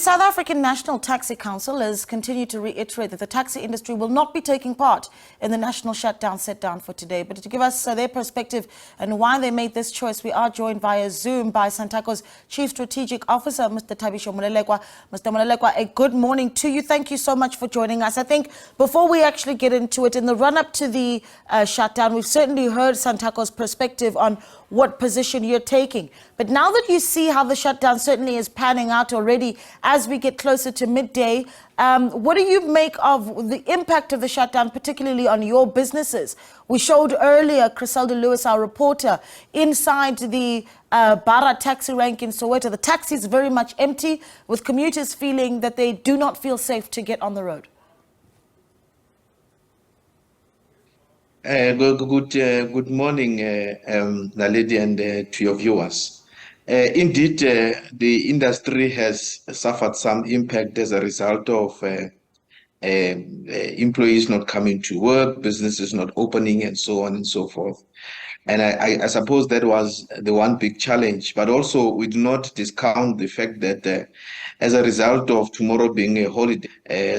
South African National Taxi Council has continued to reiterate that the taxi industry will not be taking part in the national shutdown set down for today. But to give us their perspective and why they made this choice, we are joined via Zoom by SANTACO's Chief Strategic Officer, Mr. Thabisho Molelekwa. Mr. Molelekwa, a good morning to you. Thank you so much for joining us. I think before we actually get into it, in the run-up to the shutdown, we've certainly heard SANTACO's perspective on what position you're taking. But now that you see how the shutdown certainly is panning out already as we get closer to midday, what do you make of the impact of the shutdown, particularly on your businesses? We showed earlier Criselda Lewis, our reporter, inside the Bara taxi rank in Soweto. The taxi is very much empty, with commuters feeling that they do not feel safe to get on the road. Good morning, Naledi, and to your viewers. Indeed, the industry has suffered some impact as a result of employees not coming to work, businesses not opening, and so on and so forth. And I suppose that was the one big challenge. But also, we do not discount the fact that as a result of tomorrow being a holiday,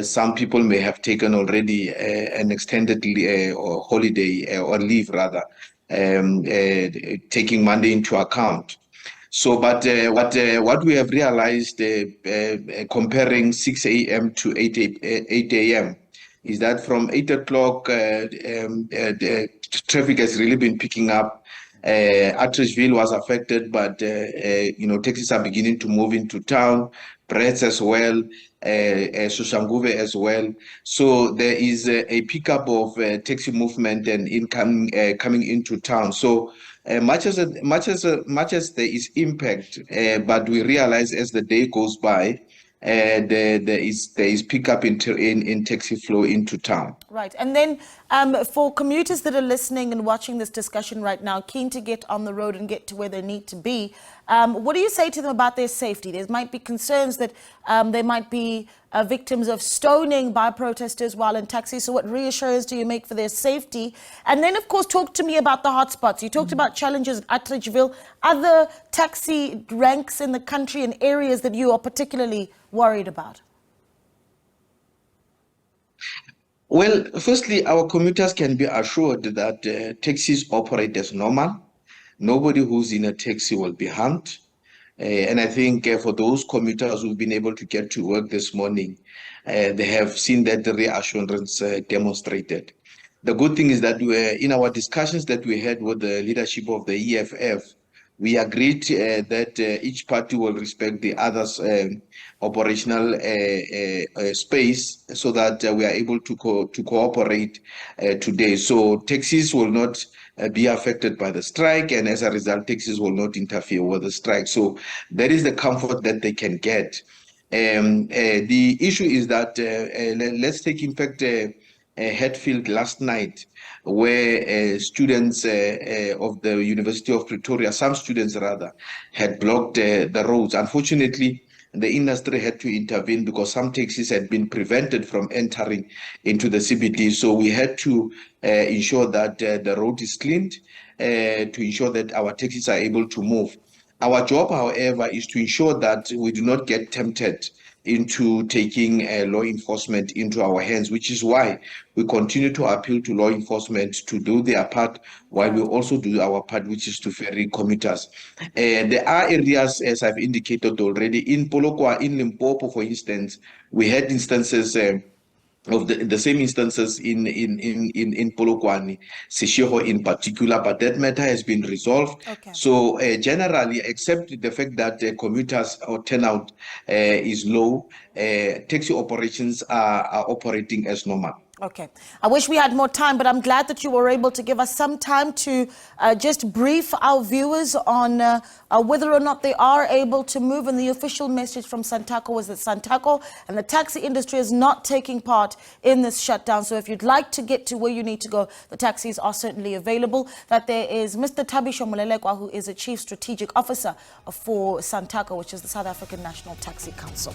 some people may have taken already an extended holiday or leave, rather, taking Monday into account. So, but what we have realized comparing 6 a.m. to 8 a.m. is that from 8 o'clock, the traffic has really been picking up. Atteridgeville was affected, but taxis are beginning to move into town. Brits as well, Soshanguve as well. So there is a pickup of taxi movement and income coming into town. So much as there is impact, but we realize as the day goes by, there is pickup in taxi flow into town. Right, and then for commuters that are listening and watching this discussion right now, keen to get on the road and get to where they need to be, what do you say to them about their safety? There might be concerns that they might be victims of stoning by protesters while in taxis. So what reassures do you make for their safety? And then, of course, talk to me about the hotspots. You talked about challenges at Atteridgeville, other taxi ranks in the country and areas that you are particularly worried about. Well, firstly, our commuters can be assured that taxis operate as normal. Nobody who's in a taxi will be harmed. And I think for those commuters who've been able to get to work this morning, they have seen that the reassurance demonstrated. The good thing is that in our discussions that we had with the leadership of the EFF, we agreed that each party will respect the other's operational space so that we are able to cooperate today. So taxis will not be affected by the strike, and as a result, taxis will not interfere with the strike. So that is the comfort that they can get. The issue is that, let's take, in fact, Hatfield last night, where students of the University of Pretoria, some students rather, had blocked the roads. Unfortunately, the industry had to intervene because some taxis had been prevented from entering into the CBD. So we had to ensure that the road is cleaned to ensure that our taxis are able to move. Our job, however, is to ensure that we do not get tempted into taking law enforcement into our hands, which is why we continue to appeal to law enforcement to do their part while we also do our part, which is to ferry commuters. There are areas, as I've indicated already, in Polokwane, in Limpopo, for instance, we had instances of the same instances in Polokwane, Seshego in particular, but that matter has been resolved. Okay. So generally, except the fact that commuters or turnout is low, taxi operations are operating as normal. Okay. I wish we had more time, but I'm glad that you were able to give us some time to just brief our viewers on whether or not they are able to move. And the official message from SANTACO is that SANTACO and the taxi industry is not taking part in this shutdown. So if you'd like to get to where you need to go, the taxis are certainly available. That there is Mr. Thabisho Molelekwa, who is a Chief Strategic Officer for SANTACO, which is the South African National Taxi Council.